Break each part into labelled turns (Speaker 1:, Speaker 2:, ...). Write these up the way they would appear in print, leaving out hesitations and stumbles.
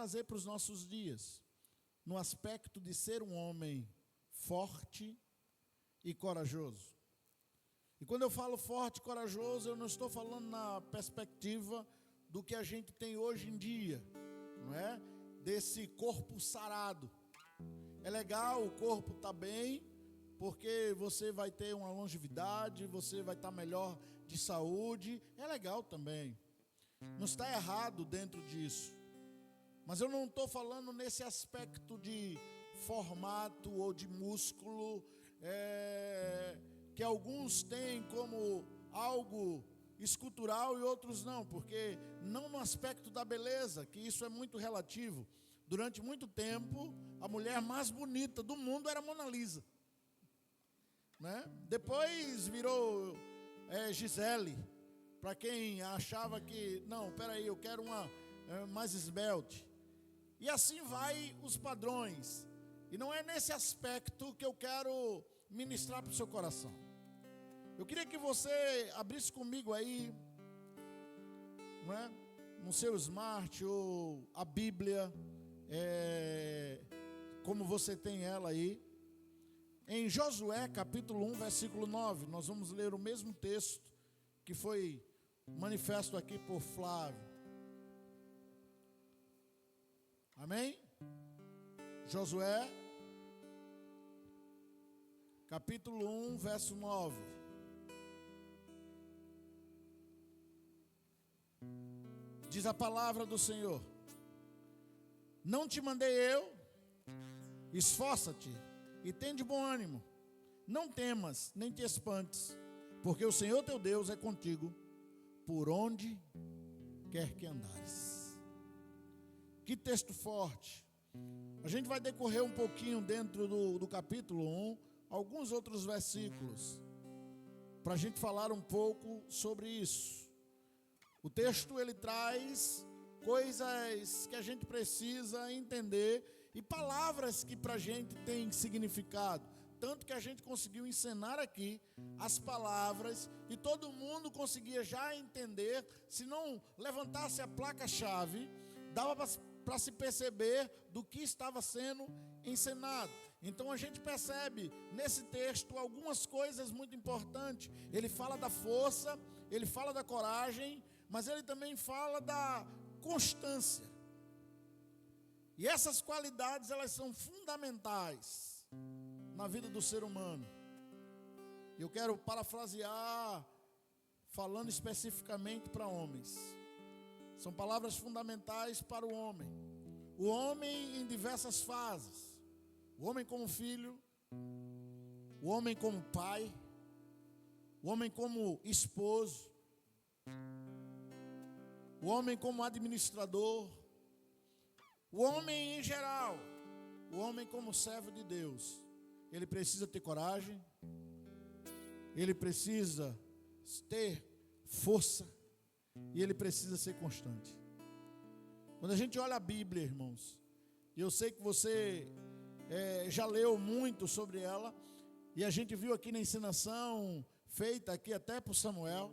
Speaker 1: trazer para os nossos dias, no aspecto de ser um homem forte e corajoso. E quando eu falo forte e corajoso, eu não estou falando na perspectiva do que a gente tem hoje em dia, não é? Desse corpo sarado. É legal, o corpo está bem, porque você vai ter uma longevidade, você vai estar melhor de saúde, é legal também. Não está errado dentro disso. Mas eu não estou falando nesse aspecto de formato ou de músculo, que alguns têm como algo escultural e outros não, porque não no aspecto da beleza, que isso é muito relativo. Durante muito tempo, a mulher mais bonita do mundo era Mona Lisa, né? Depois virou Gisele, para quem achava que, não, peraí, eu quero uma mais esbelte. E assim vai os padrões. E não é nesse aspecto que eu quero ministrar para o seu coração. Eu queria que você abrisse comigo aí, não é? No seu smart ou a Bíblia, como você tem ela aí. Em Josué capítulo 1, versículo 9, nós vamos ler o mesmo texto que foi manifesto aqui por Flávio. Amém? Josué capítulo 1, verso 9. Diz a palavra do Senhor: não te mandei eu? Esforça-te e tem de bom ânimo. Não temas, nem te espantes, porque o Senhor teu Deus é contigo, por onde quer que andares. Que texto forte. A gente vai decorrer um pouquinho dentro do capítulo 1, alguns outros versículos, para a gente falar um pouco sobre isso. O texto ele traz coisas que a gente precisa entender e palavras que para a gente tem significado. Tanto que a gente conseguiu encenar aqui as palavras e todo mundo conseguia já entender. Se não levantasse a placa-chave, dava para se perceber do que estava sendo encenado. Então a gente percebe nesse texto algumas coisas muito importantes. Ele fala da força, ele fala da coragem, mas ele também fala da constância. E essas qualidades, elas são fundamentais na vida do ser humano. Eu quero parafrasear, falando especificamente para homens. São palavras fundamentais para o homem. O homem em diversas fases. O homem como filho, o homem como pai, o homem como esposo, o homem como administrador, o homem em geral, o homem como servo de Deus. Ele precisa ter coragem, ele precisa ter força e ele precisa ser constante. Quando a gente olha a Bíblia, irmãos, e eu sei que você já leu muito sobre ela, e a gente viu aqui na ensinação feita aqui até por Samuel,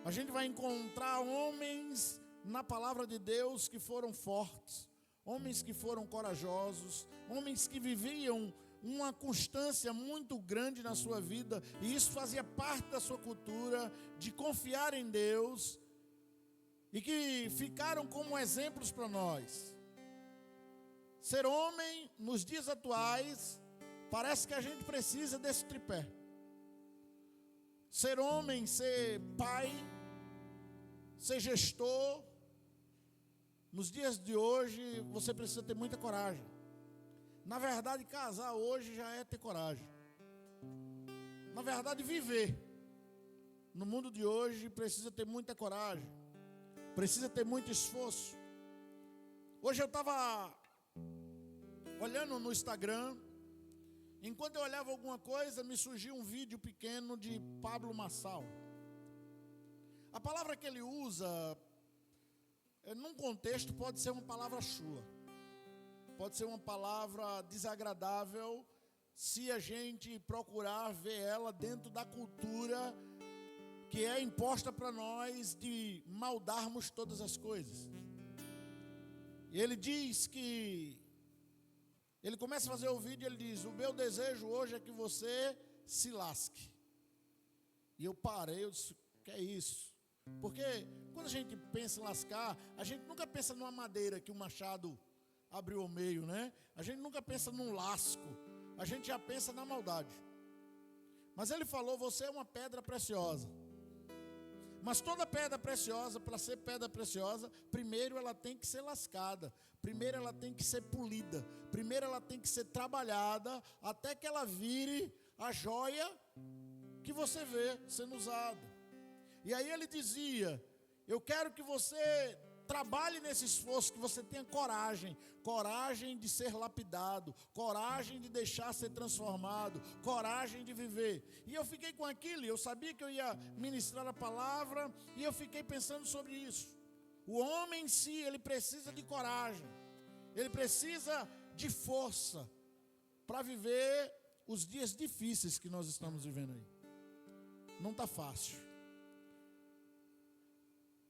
Speaker 1: a gente vai encontrar homens na palavra de Deus que foram fortes, homens que foram corajosos, homens que viviam uma constância muito grande na sua vida, e isso fazia parte da sua cultura, de confiar em Deus, e que ficaram como exemplos para nós. Ser homem nos dias atuais, parece que a gente precisa desse tripé. Ser homem, ser pai, ser gestor, nos dias de hoje você precisa ter muita coragem. Na verdade, casar hoje já é ter coragem. Na verdade, viver no mundo de hoje precisa ter muita coragem, precisa ter muito esforço. Hoje eu estava olhando no Instagram, enquanto eu olhava alguma coisa, me surgiu um vídeo pequeno de Pablo Marçal. A palavra que ele usa, num contexto, pode ser uma palavra chula, pode ser uma palavra desagradável, se a gente procurar ver ela dentro da cultura que é imposta para nós de maldarmos todas as coisas. ele diz que, ele começa a fazer o vídeo e ele diz: o meu desejo hoje é que você se lasque. E eu parei, eu disse: que é isso? Porque quando a gente pensa em lascar, a gente nunca pensa numa madeira que o machado abriu ao meio, né? A gente nunca pensa num lasco, a gente já pensa na maldade. Mas ele falou: você é uma pedra preciosa. Mas toda pedra preciosa, para ser pedra preciosa, primeiro ela tem que ser lascada, primeiro ela tem que ser polida, primeiro ela tem que ser trabalhada, até que ela vire a joia que você vê sendo usada. E aí ele dizia: eu quero que você trabalhe nesse esforço, que você tenha coragem, coragem de ser lapidado, coragem de deixar ser transformado, coragem de viver. E eu fiquei com aquilo, eu sabia que eu ia ministrar a palavra, e eu fiquei pensando sobre isso. O homem em si, ele precisa de coragem, ele precisa de força para viver os dias difíceis que nós estamos vivendo aí. Não está fácil.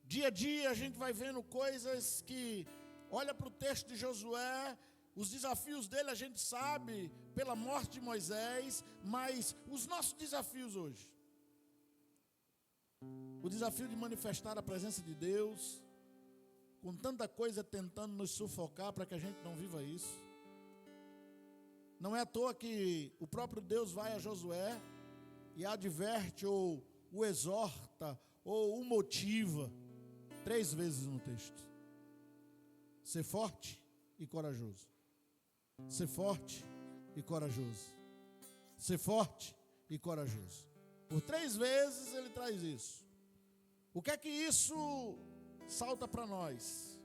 Speaker 1: Dia a dia a gente vai vendo coisas que, olha para o texto de Josué, os desafios dele a gente sabe pela morte de Moisés, mas os nossos desafios hoje, o desafio de manifestar a presença de Deus, com tanta coisa tentando nos sufocar para que a gente não viva isso. Não é à toa que o próprio Deus vai a Josué e adverte, ou o exorta, ou o motiva, 3 vezes no texto: ser forte e corajoso, ser forte e corajoso, ser forte e corajoso. Por 3 vezes ele traz isso. O que é que isso salta para nós?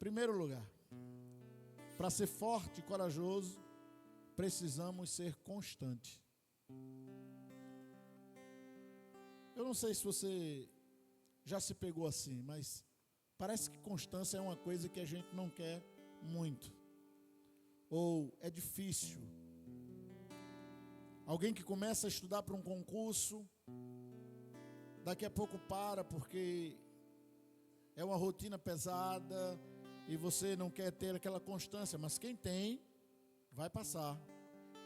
Speaker 1: Primeiro lugar, para ser forte e corajoso, precisamos ser constante. Eu não sei se você já se pegou assim, mas parece que constância é uma coisa que a gente não quer muito, ou é difícil. Alguém que começa a estudar para um concurso, daqui a pouco para, porque é uma rotina pesada e você não quer ter aquela constância. Mas quem tem, vai passar.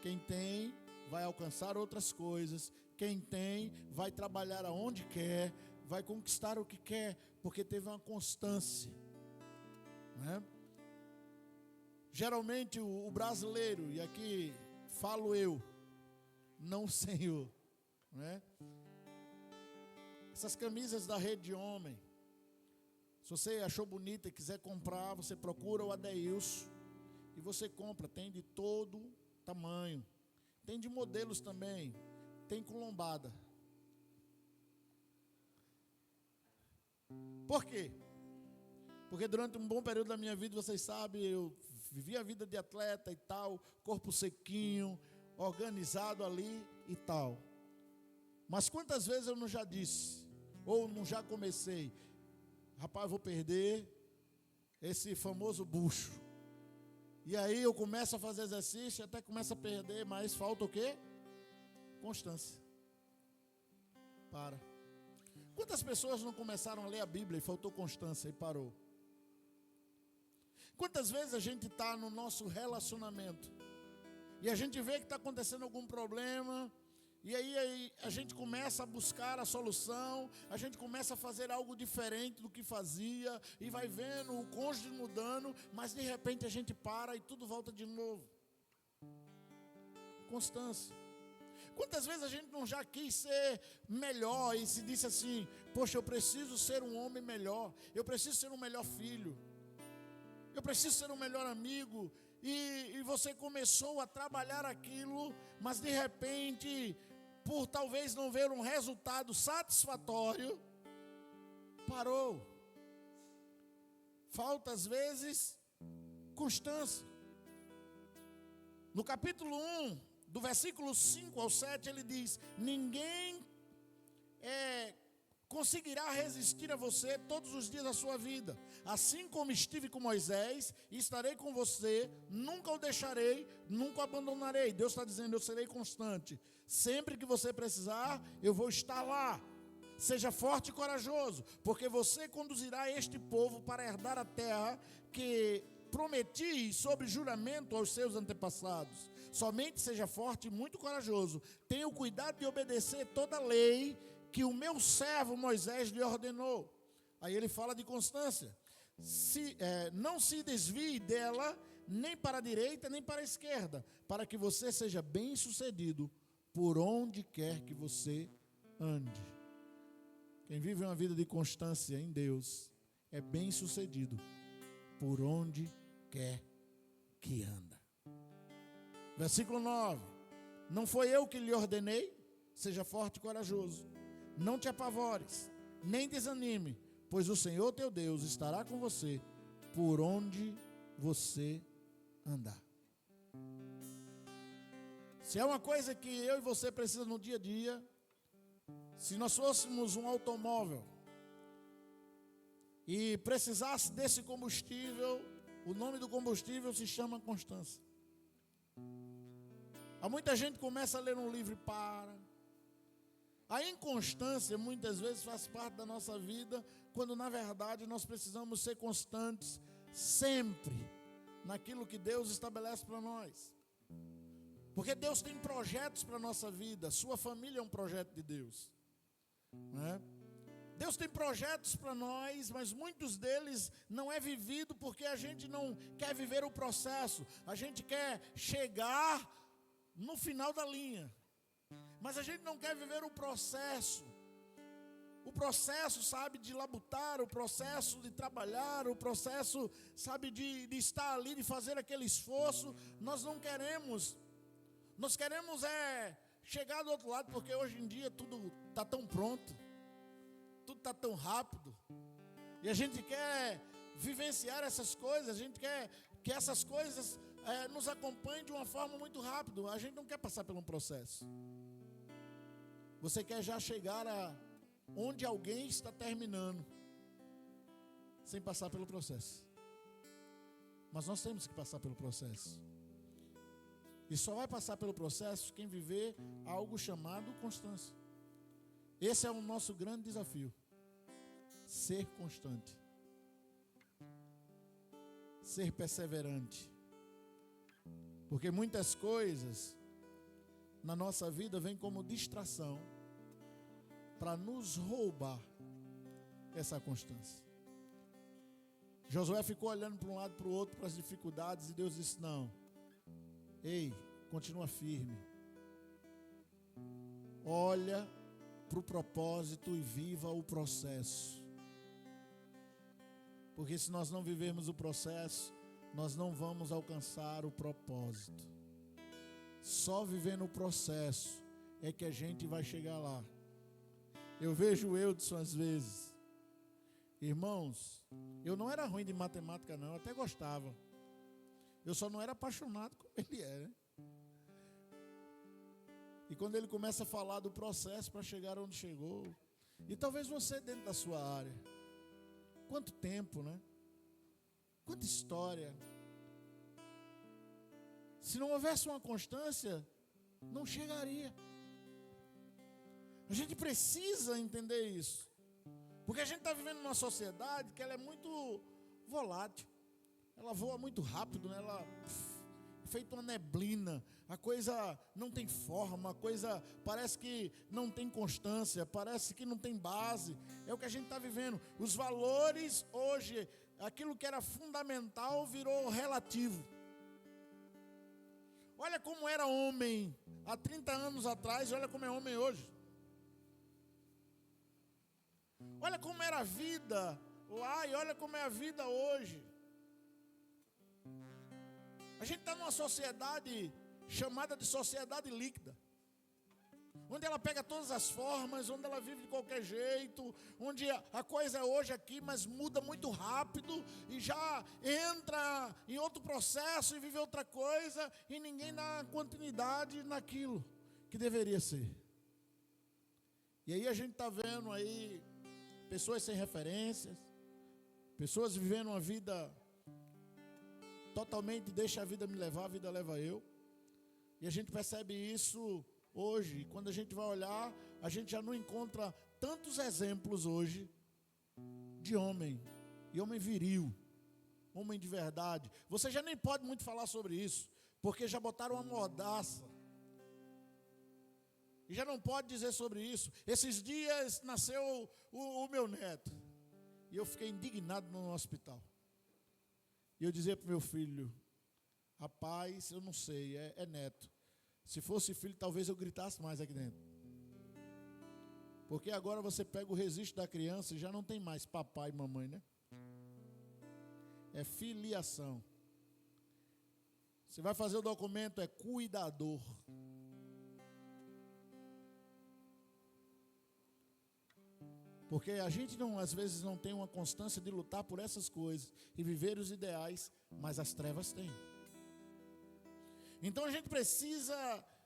Speaker 1: Quem tem, vai alcançar outras coisas. Quem tem, vai trabalhar aonde quer, vai conquistar o que quer, porque teve uma constância, né? Geralmente o brasileiro, e aqui falo eu, não o Senhor, né? Essas camisas da Rede Homem, se você achou bonita e quiser comprar, você procura o Adeilson e você compra. Tem de todo tamanho, tem de modelos também, tem com lombada. Por quê? Porque durante um bom período da minha vida, vocês sabem, eu vivi a vida de atleta e tal, corpo sequinho, organizado ali e tal. Mas quantas vezes eu não já disse, ou não já comecei: rapaz, vou perder esse famoso bucho. E aí eu começo a fazer exercício, até começo a perder, mas falta o quê? Constância. Para. Quantas pessoas não começaram a ler a Bíblia e faltou constância e parou? Quantas vezes a gente está no nosso relacionamento e a gente vê que está acontecendo algum problema, e aí a gente começa a buscar a solução, a gente começa a fazer algo diferente do que fazia, e vai vendo o cônjuge mudando, mas de repente a gente para e tudo volta de novo. Constância. Quantas vezes a gente não já quis ser melhor e se disse assim: poxa, eu preciso ser um homem melhor, eu preciso ser um melhor filho, eu preciso ser um melhor amigo, e você começou a trabalhar aquilo, mas de repente, por talvez não ver um resultado satisfatório, parou. Falta às vezes constância. No capítulo 1, do versículo 5 ao 7, ele diz: ninguém conseguirá resistir a você todos os dias da sua vida. Assim como estive com Moisés, estarei com você, nunca o deixarei, nunca o abandonarei. Deus está dizendo: eu serei constante. Sempre que você precisar, eu vou estar lá. Seja forte e corajoso, porque você conduzirá este povo para herdar a terra que prometi sob juramento aos seus antepassados. Somente seja forte e muito corajoso. Tenha o cuidado de obedecer toda a lei que o meu servo Moisés lhe ordenou. Aí ele fala de constância. Não se desvie dela, nem para a direita, nem para a esquerda, para que você seja bem sucedido por onde quer que você ande. Quem vive uma vida de constância em Deus é bem sucedido por onde quer que anda. Versículo 9. Não foi eu que lhe ordenei? Seja forte e corajoso. Não te apavores, nem desanime, pois o Senhor teu Deus estará com você por onde você andar. Se é uma coisa que eu e você precisamos no dia a dia, se nós fôssemos um automóvel e precisasse desse combustível, o nome do combustível se chama constância. Há muita gente que começa a ler um livro e para. A inconstância muitas vezes faz parte da nossa vida, quando na verdade nós precisamos ser constantes sempre naquilo que Deus estabelece para nós. Porque Deus tem projetos para a nossa vida, sua família é um projeto de Deus, não é? Deus tem projetos para nós, mas muitos deles não é vivido porque a gente não quer viver o processo, a gente quer chegar no final da linha, mas a gente não quer viver o processo, sabe, de labutar, o processo de trabalhar, o processo, sabe, de estar ali, de fazer aquele esforço. Nós não queremos, nós queremos chegar do outro lado, porque hoje em dia tudo está tão pronto, tudo está tão rápido, e a gente quer vivenciar essas coisas, a gente quer que essas coisas nos acompanhem de uma forma muito rápida. A gente não quer passar por um processo. Você quer já chegar onde alguém está terminando, sem passar pelo processo. Mas nós temos que passar pelo processo. E só vai passar pelo processo quem viver algo chamado constância. Esse é o nosso grande desafio. Ser constante. Ser perseverante. Porque muitas coisas na nossa vida vêm como distração para nos roubar essa constância. Josué ficou olhando para um lado e para o outro, para as dificuldades, e Deus disse: não, ei, continua firme, olha para o propósito e viva o processo, porque se nós não vivermos o processo, nós não vamos alcançar o propósito. Só vivendo o processo é que a gente vai chegar lá. Eu vejo o Eudson às vezes. Irmãos, eu não era ruim de matemática não, eu até gostava. Eu só não era apaixonado como ele era. E quando ele começa a falar do processo para chegar onde chegou, e talvez você dentro da sua área, quanto tempo, né? Quanta história. Se não houvesse uma constância, não chegaria. A gente precisa entender isso. Porque a gente está vivendo numa sociedade que ela é muito volátil. Ela voa muito rápido, né? Ela é feita uma neblina. A coisa não tem forma, a coisa parece que não tem constância, parece que não tem base. É o que a gente está vivendo. Os valores hoje, aquilo que era fundamental virou relativo. Olha como era homem há 30 anos atrás, olha como é homem hoje. Olha como era a vida lá e olha como é a vida hoje. A gente está numa sociedade chamada de sociedade líquida, onde ela pega todas as formas, onde ela vive de qualquer jeito, onde a coisa é hoje aqui, mas muda muito rápido e já entra em outro processo e vive outra coisa e ninguém dá continuidade naquilo que deveria ser. E aí a gente está vendo aí pessoas sem referências, pessoas vivendo uma vida totalmente, deixa a vida me levar, a vida leva eu. E a gente percebe isso hoje. Quando a gente vai olhar, a gente já não encontra tantos exemplos hoje de homem, e homem viril, homem de verdade. Você já nem pode muito falar sobre isso, porque já botaram uma mordaça. E já não pode dizer sobre isso. Esses dias nasceu o meu neto. E eu fiquei indignado no hospital. E eu dizia para o meu filho: rapaz, eu não sei, é neto. Se fosse filho, talvez eu gritasse mais aqui dentro. Porque agora você pega o registro da criança e já não tem mais papai e mamãe, né? É filiação. Você vai fazer o documento, é cuidador. Porque a gente não, às vezes não tem uma constância de lutar por essas coisas e viver os ideais, mas as trevas têm. Então a gente precisa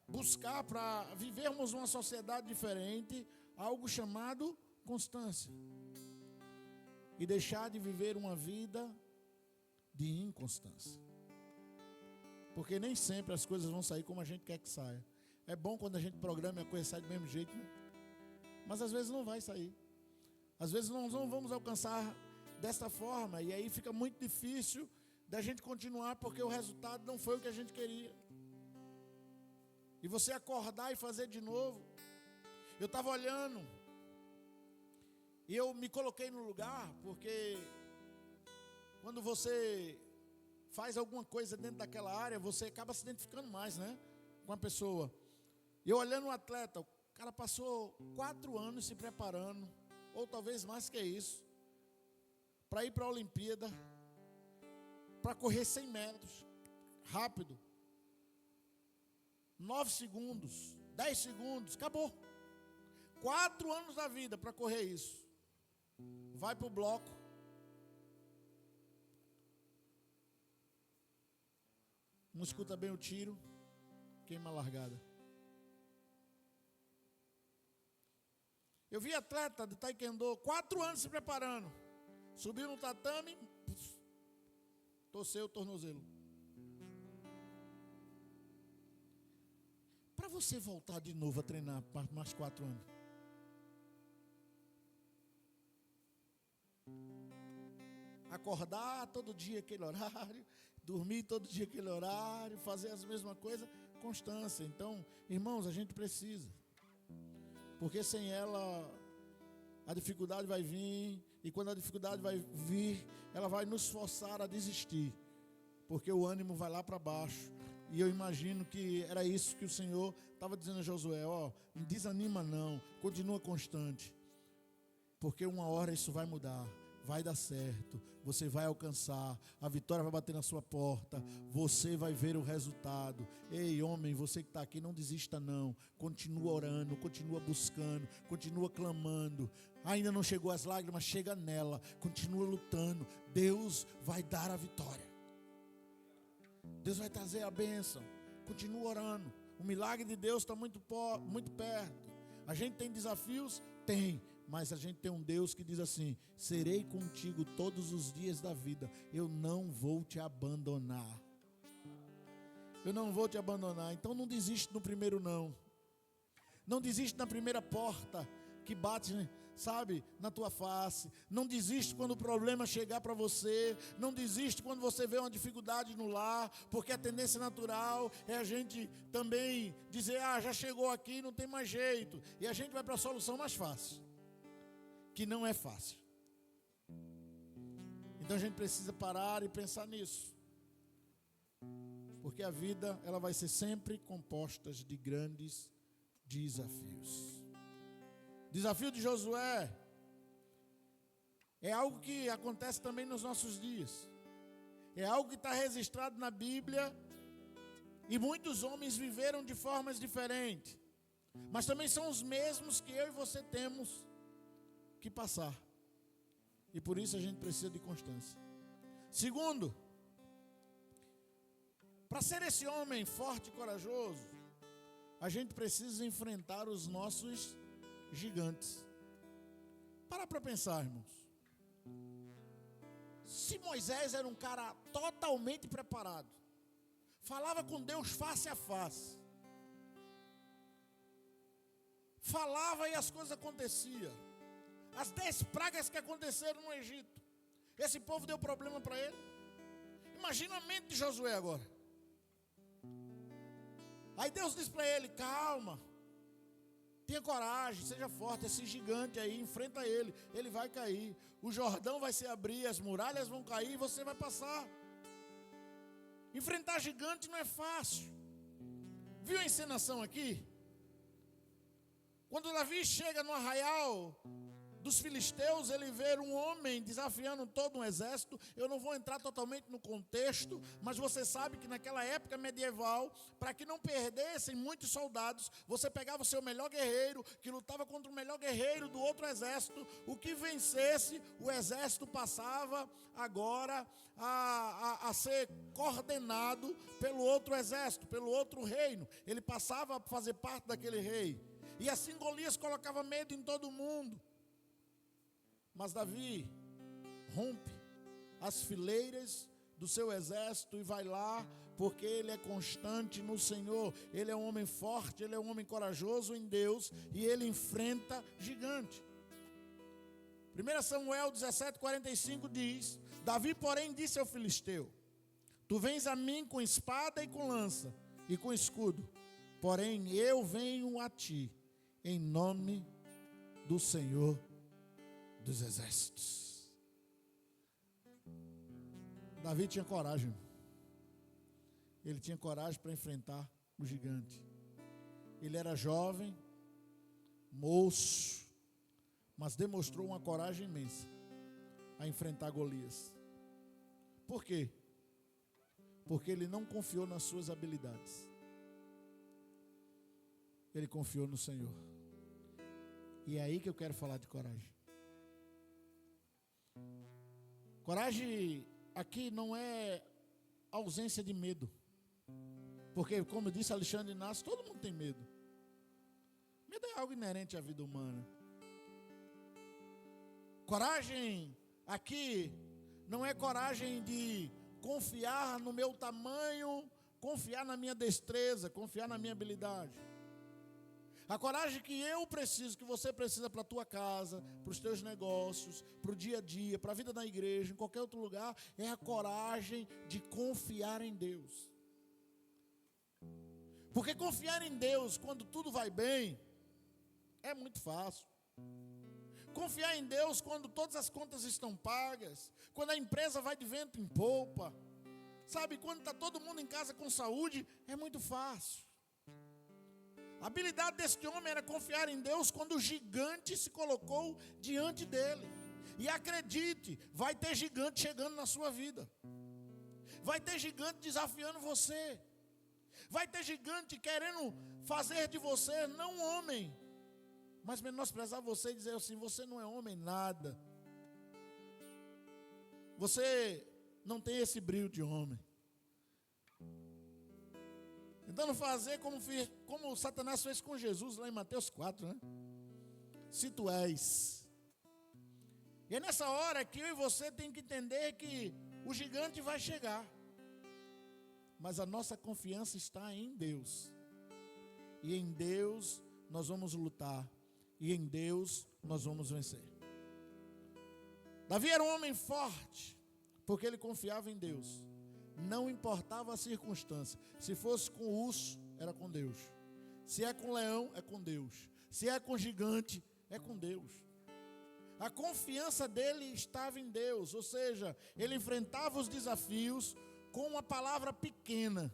Speaker 1: buscar, para vivermos uma sociedade diferente, algo chamado constância. E deixar de viver uma vida de inconstância. Porque nem sempre as coisas vão sair como a gente quer que saia. É bom quando a gente programa e a coisa sai do mesmo jeito, né? Mas às vezes não vai sair. Às vezes nós não vamos alcançar desta forma. E aí fica muito difícil da gente continuar, porque o resultado não foi o que a gente queria. E você acordar e fazer de novo. Eu estava olhando e eu me coloquei no lugar, porque quando você faz alguma coisa dentro daquela área, você acaba se identificando mais, né, com a pessoa. Eu olhando o atleta, o cara passou 4 anos se preparando, ou talvez mais que isso, para ir para a Olimpíada, para correr 100 metros, rápido, 9 segundos, 10 segundos, acabou. 4 anos da vida para correr isso. Vai para o bloco. Não escuta bem o tiro, queima a largada. Eu vi atleta de taekwondo, 4 anos se preparando. Subiu no tatame, torceu o tornozelo. Para você voltar de novo a treinar mais 4 anos. Acordar todo dia aquele horário, dormir todo dia aquele horário, fazer as mesmas coisas, constância. Então, irmãos, a gente precisa. Porque sem ela, a dificuldade vai vir, e quando a dificuldade vai vir, ela vai nos forçar a desistir. Porque o ânimo vai lá para baixo. E eu imagino que era isso que o Senhor estava dizendo a Josué: ó, não desanima não, continua constante. Porque uma hora isso vai mudar. Vai dar certo, você vai alcançar, a vitória vai bater na sua porta, você vai ver o resultado. Ei, homem, você que está aqui, não desista não, continua orando, continua buscando, continua clamando. Ainda não chegou as lágrimas, chega nela, continua lutando, Deus vai dar a vitória, Deus vai trazer a bênção. Continua orando, o milagre de Deus está muito perto. A gente tem desafios? Tem. Mas a gente tem um Deus que diz assim: serei contigo todos os dias da vida, eu não vou te abandonar. Eu não vou te abandonar. Então não desiste no primeiro não. Não desiste na primeira porta que bate, sabe, na tua face. Não desiste quando o problema chegar para você. Não desiste quando você vê uma dificuldade no lar, porque a tendência natural é a gente também dizer: ah, já chegou aqui, não tem mais jeito. E a gente vai para a solução mais fácil, que não é fácil. Então a gente precisa parar e pensar nisso. Porque a vida, ela vai ser sempre composta de grandes desafios. Desafio de Josué é algo que acontece também nos nossos dias. É algo que está registrado na Bíblia, e muitos homens viveram de formas diferentes, mas também são os mesmos que eu e você temos que passar. E por isso a gente precisa de constância. Segundo, para ser esse homem forte e corajoso, a gente precisa enfrentar os nossos gigantes. Para pensar, irmãos. Se Moisés era um cara totalmente preparado, falava com Deus face a face, falava e as coisas aconteciam. As 10 pragas que aconteceram no Egito, esse povo deu problema para ele. Imagina a mente de Josué agora. Aí Deus diz para ele: calma, tenha coragem, seja forte. Esse gigante aí, enfrenta ele, ele vai cair. O Jordão vai se abrir, as muralhas vão cair e você vai passar. Enfrentar gigante não é fácil. Viu a encenação aqui? Quando Davi chega no arraial dos filisteus, ele vê um homem desafiando todo um exército. Eu não vou entrar totalmente no contexto, mas você sabe que naquela época medieval, para que não perdessem muitos soldados, você pegava o seu melhor guerreiro, que lutava contra o melhor guerreiro do outro exército. O que vencesse, o exército passava agora a ser coordenado pelo outro exército, pelo outro reino. Ele passava a fazer parte daquele rei. E assim Golias colocava medo em todo mundo. Mas Davi rompe as fileiras do seu exército e vai lá, porque ele é constante no Senhor. Ele é um homem forte, ele é um homem corajoso em Deus, e ele enfrenta gigante. 1 Samuel 17:45 diz: Davi, porém, disse ao filisteu: tu vens a mim com espada e com lança e com escudo, porém eu venho a ti em nome do Senhor dos exércitos. Davi tinha coragem. Ele tinha coragem para enfrentar o gigante. Ele era jovem, moço, mas demonstrou uma coragem imensa a enfrentar Golias. Por quê? Porque ele não confiou nas suas habilidades. Ele confiou no Senhor. E é aí que eu quero falar de coragem. Coragem aqui não é ausência de medo. Porque, como disse Alexandre Inácio, todo mundo tem medo. Medo é algo inerente à vida humana. Coragem aqui não é coragem de confiar no meu tamanho, confiar na minha destreza, confiar na minha habilidade. A coragem que eu preciso, que você precisa para a tua casa, para os teus negócios, para o dia a dia, para a vida na igreja, em qualquer outro lugar, é a coragem de confiar em Deus. Porque confiar em Deus quando tudo vai bem é muito fácil. Confiar em Deus quando todas as contas estão pagas, quando a empresa vai de vento em popa, sabe, quando está todo mundo em casa com saúde, é muito fácil. A habilidade deste homem era confiar em Deus quando o gigante se colocou diante dele. E acredite, vai ter gigante chegando na sua vida. Vai ter gigante desafiando você. Vai ter gigante querendo fazer de você não um homem, mas menosprezar você e dizer assim: você não é homem nada. Você não tem esse brilho de homem. Tentando fazer como Satanás fez com Jesus lá em Mateus 4, né? Se tu és. E é nessa hora que eu e você tem que entender que o gigante vai chegar. Mas a nossa confiança está em Deus. E em Deus nós vamos lutar. E em Deus nós vamos vencer. Davi era um homem forte, porque ele confiava em Deus. Não importava a circunstância. Se fosse com urso, era com Deus. Se é com leão, é com Deus. Se é com gigante, é com Deus. A confiança dele estava em Deus. Ou seja, ele enfrentava os desafios com uma palavra pequena.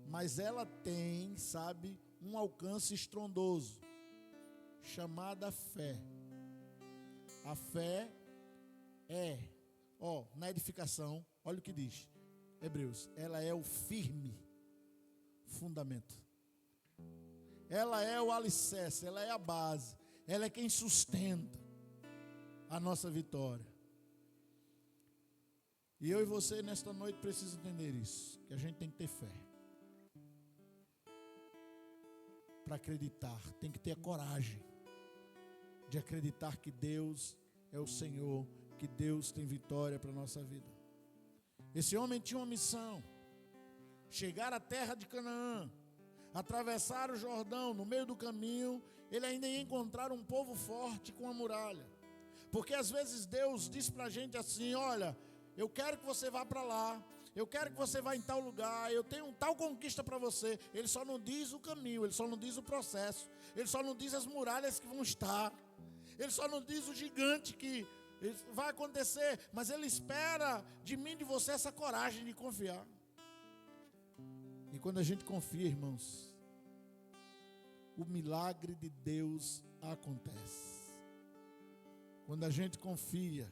Speaker 1: Mas ela tem, sabe, um alcance estrondoso. Chamada fé. A fé é, na edificação, olha o que diz Hebreus, ela é o firme fundamento. Ela é o alicerce, ela é a base, ela é quem sustenta a nossa vitória. E eu e você nesta noite precisamos entender isso, que a gente tem que ter fé para acreditar, tem que ter a coragem de acreditar que Deus é o Senhor, que Deus tem vitória para a nossa vida. Esse homem tinha uma missão: chegar à terra de Canaã. atravessaram o Jordão, no meio do caminho, ele ainda ia encontrar um povo forte com a muralha. Porque às vezes Deus diz para a gente assim: olha, eu quero que você vá para lá, eu quero que você vá em tal lugar, eu tenho tal conquista para você. Ele só não diz o caminho, ele só não diz o processo, ele só não diz as muralhas que vão estar, ele só não diz o gigante que vai acontecer, mas ele espera de mim e de você essa coragem de confiar. E quando a gente confia, irmãos, o milagre de Deus acontece. Quando a gente confia,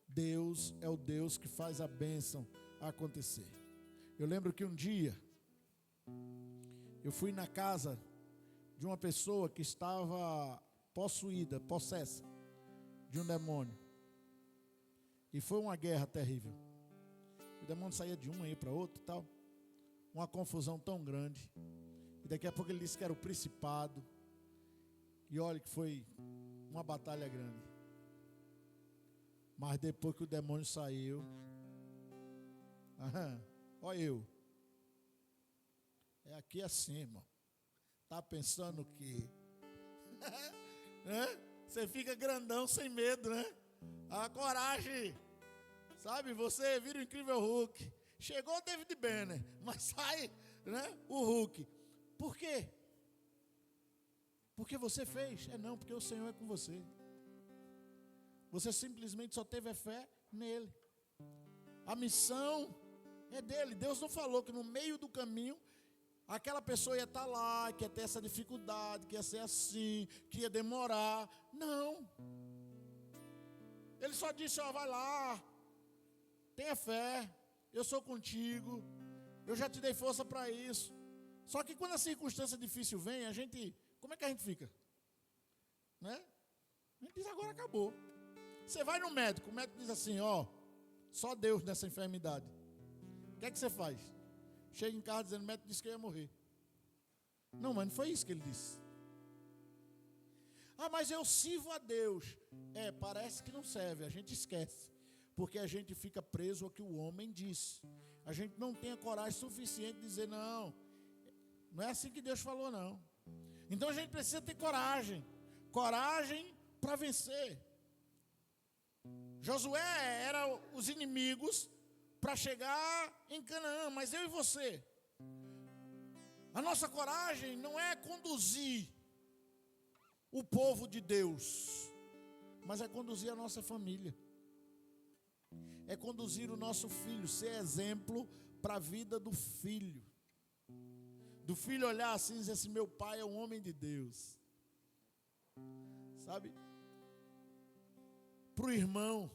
Speaker 1: Deus é o Deus que faz a bênção acontecer. Eu lembro que um dia eu fui na casa de uma pessoa que estava possuída, possessa de um demônio. E foi uma guerra terrível. O demônio saía de um aí para outro e tal. Uma confusão tão grande. E daqui a pouco ele disse que era o principado. E olha que foi uma batalha grande. Mas depois que o demônio saiu, olha eu. É aqui assim, irmão. Tá pensando que você fica grandão sem medo, né? A coragem, sabe? Você vira o incrível Hulk. Chegou o David Banner, mas sai, né, o Hulk. Por quê? Porque você fez? Não, porque o Senhor é com você. Você simplesmente só teve a fé nele. A missão é dele. Deus não falou que no meio do caminho aquela pessoa ia estar lá, que ia ter essa dificuldade, que ia ser assim, que ia demorar. Não. Ele só disse: ó, vai lá, tenha fé, eu sou contigo, eu já te dei força para isso. Só que quando a circunstância difícil vem, a gente, como é que a gente fica? Né? A gente diz: agora acabou. Você vai no médico, o médico diz assim: ó, só Deus nessa enfermidade. O que é que você faz? Chega em casa dizendo: o médico disse que eu ia morrer. Não, mas não foi isso que ele disse. Ah, mas eu sirvo a Deus. Parece que não serve, a gente esquece. Porque a gente fica preso ao que o homem diz. A gente não tem a coragem suficiente de dizer: não, não é assim que Deus falou, não. Então a gente precisa ter coragem. Coragem para vencer. Josué era os inimigos para chegar em Canaã, mas eu e você, a nossa coragem não é conduzir o povo de Deus, mas é conduzir a nossa família, é conduzir o nosso filho, ser exemplo para a vida do filho olhar assim e dizer assim: meu pai é um homem de Deus, sabe? Para o irmão,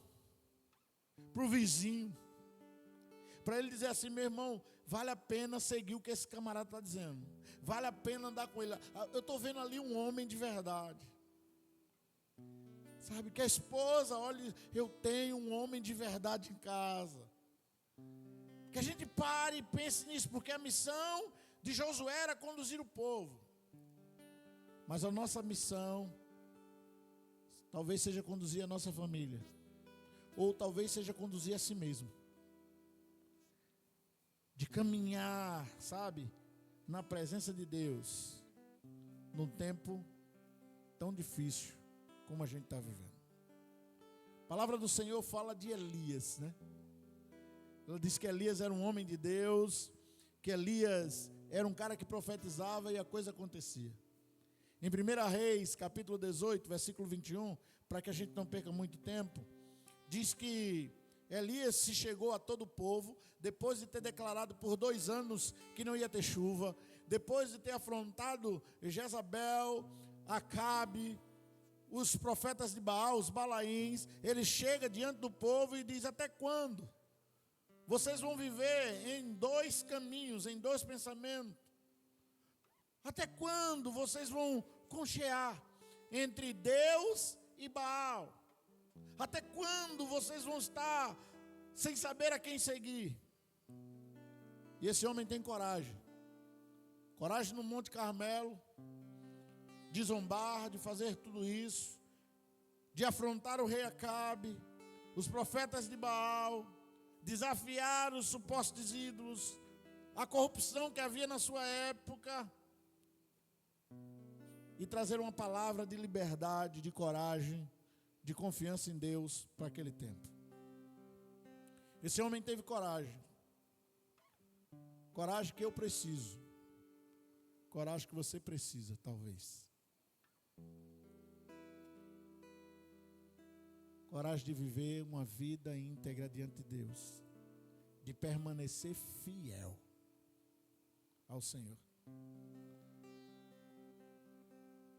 Speaker 1: para o vizinho, para ele dizer assim: meu irmão, vale a pena seguir o que esse camarada está dizendo, vale a pena andar com ele. Eu estou vendo ali um homem de verdade, sabe? Que a esposa olhe: eu tenho um homem de verdade em casa. Que a gente pare e pense nisso, porque a missão de Josué era conduzir o povo, mas a nossa missão talvez seja conduzir a nossa família, ou talvez seja conduzir a si mesmo, de caminhar, sabe, na presença de Deus, num tempo tão difícil como a gente está vivendo. A palavra do Senhor fala de Elias, né? Ela diz que Elias era um homem de Deus, que Elias era um cara que profetizava e a coisa acontecia. Em 1 Reis, capítulo 18, versículo 21, para que a gente não perca muito tempo, diz que Elias se chegou a todo o povo, depois de ter declarado por 2 anos que não ia ter chuva, depois de ter afrontado Jezabel, Acabe, os profetas de Baal, os Balaíns. Ele chega diante do povo e diz: até quando? Vocês vão viver em 2 caminhos, em 2 pensamentos. Até quando vocês vão conchear entre Deus e Baal? Até quando vocês vão estar sem saber a quem seguir? E esse homem tem coragem. Coragem no Monte Carmelo, de zombar, de fazer tudo isso, de afrontar o rei Acabe, os profetas de Baal, desafiar os supostos ídolos, a corrupção que havia na sua época. e trazer uma palavra de liberdade, de coragem, de confiança em Deus para aquele tempo. Esse homem teve coragem. Coragem que eu preciso. Coragem que você precisa, talvez. Coragem de viver uma vida íntegra diante de Deus. De permanecer fiel ao Senhor.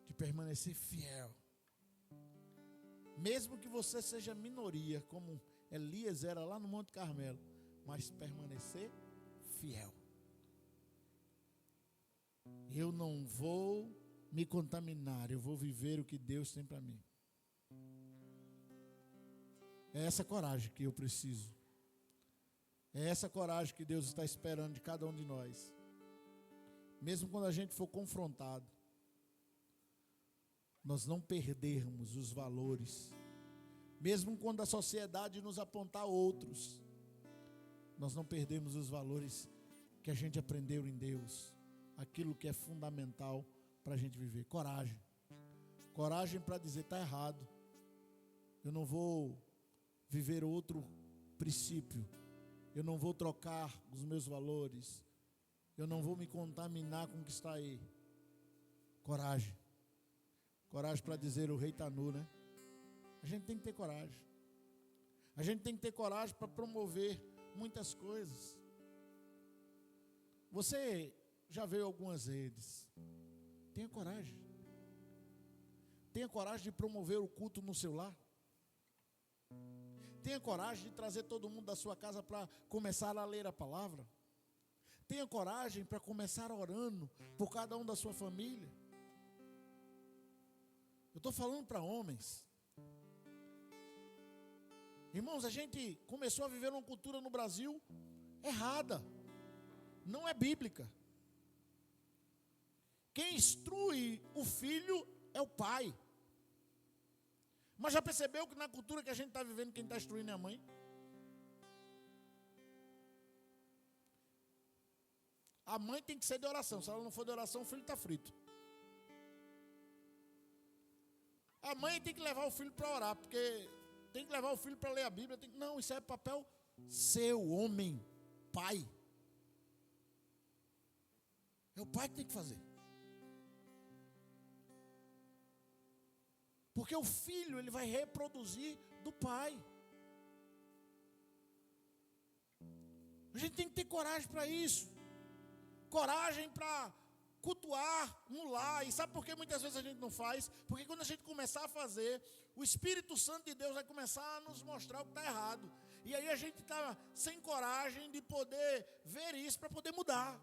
Speaker 1: De permanecer fiel. Mesmo que você seja minoria, como Elias era lá no Monte Carmelo, mas permanecer fiel. Eu não vou me contaminar, eu vou viver o que Deus tem para mim. É essa coragem que eu preciso. É essa coragem que Deus está esperando de cada um de nós. Mesmo quando a gente for confrontado, nós não perdermos os valores. Mesmo quando a sociedade nos apontar outros, nós não perdemos os valores que a gente aprendeu em Deus. Aquilo que é fundamental para a gente viver. Coragem. Coragem para dizer, está errado. Eu não vou viver outro princípio. Eu não vou trocar os meus valores. Eu não vou me contaminar com o que está aí. Coragem. Coragem para dizer, o rei está nu, né? A gente tem que ter coragem. A gente tem que ter coragem para promover muitas coisas. Você já veio algumas redes. Tenha coragem. Tenha coragem de promover o culto no seu lar. Tenha coragem de trazer todo mundo da sua casa para começar a ler a palavra. Tenha coragem para começar orando por cada um da sua família. Eu estou falando para homens. Irmãos, a gente começou a viver uma cultura no Brasil errada. Não é bíblica. Quem instrui o filho é o pai. Mas já percebeu que na cultura que a gente está vivendo, quem está instruindo é a mãe? A mãe tem que ser de oração. Se ela não for de oração, o filho está frito. A mãe tem que levar o filho para orar, porque tem que levar o filho para ler a Bíblia. Não, isso é papel seu, homem, pai. É o pai que tem que fazer. Porque o filho, ele vai reproduzir do pai. A gente tem que ter coragem para isso. Coragem para cultuar no lar. E sabe por que muitas vezes a gente não faz? Porque quando a gente começar a fazer, o Espírito Santo de Deus vai começar a nos mostrar o que está errado. E aí a gente está sem coragem de poder ver isso para poder mudar.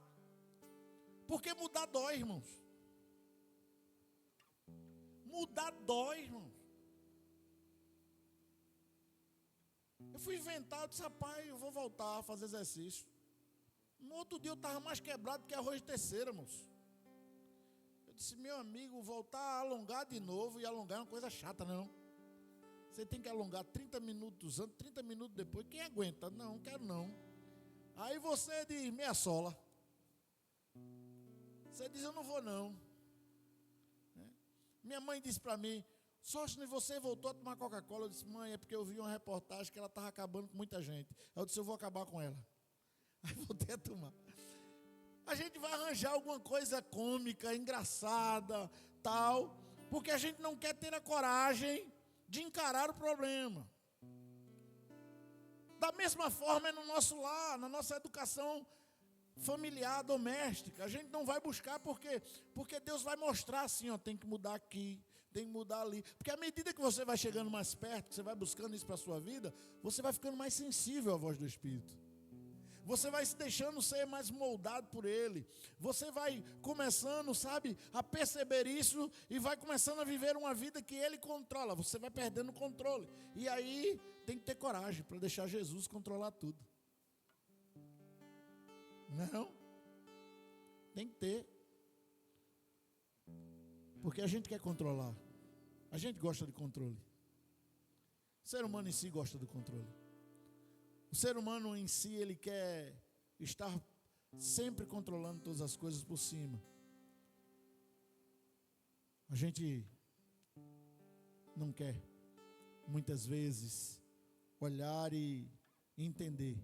Speaker 1: Porque mudar dói, irmãos. Mudar dói, irmão. Eu fui inventado, disse, rapaz, eu vou voltar a fazer exercício. No outro dia eu estava mais quebrado que arroz de terceira, moço. Eu disse, meu amigo, voltar a alongar de novo, e alongar é uma coisa chata, não? Você tem que alongar 30 minutos antes, 30 minutos depois. Quem aguenta? Não, quero não. Aí você diz, meia sola. Você diz, eu não vou não. Minha mãe disse para mim, Sócio, você voltou a tomar Coca-Cola? Eu disse, mãe, é porque eu vi uma reportagem que ela estava acabando com muita gente. Eu disse, eu vou acabar com ela. Aí voltei a tomar. A gente vai arranjar alguma coisa cômica, engraçada, tal, porque a gente não quer ter a coragem de encarar o problema. Da mesma forma é no nosso lar, na nossa educação familiar, doméstica. A gente não vai buscar porque Deus vai mostrar assim, ó, tem que mudar aqui, tem que mudar ali. Porque à medida que você vai chegando mais perto, que você vai buscando isso para a sua vida, você vai ficando mais sensível à voz do Espírito. Você vai se deixando ser mais moldado por Ele. Você vai começando, sabe, a perceber isso e vai começando a viver uma vida que Ele controla. Você vai perdendo o controle. E aí tem que ter coragem para deixar Jesus controlar tudo. Não. Tem que ter. Porque a gente quer controlar. A gente gosta de controle. O ser humano em si gosta do controle. O ser humano em si, ele quer estar sempre controlando todas as coisas por cima. A gente não quer, muitas vezes, olhar e entender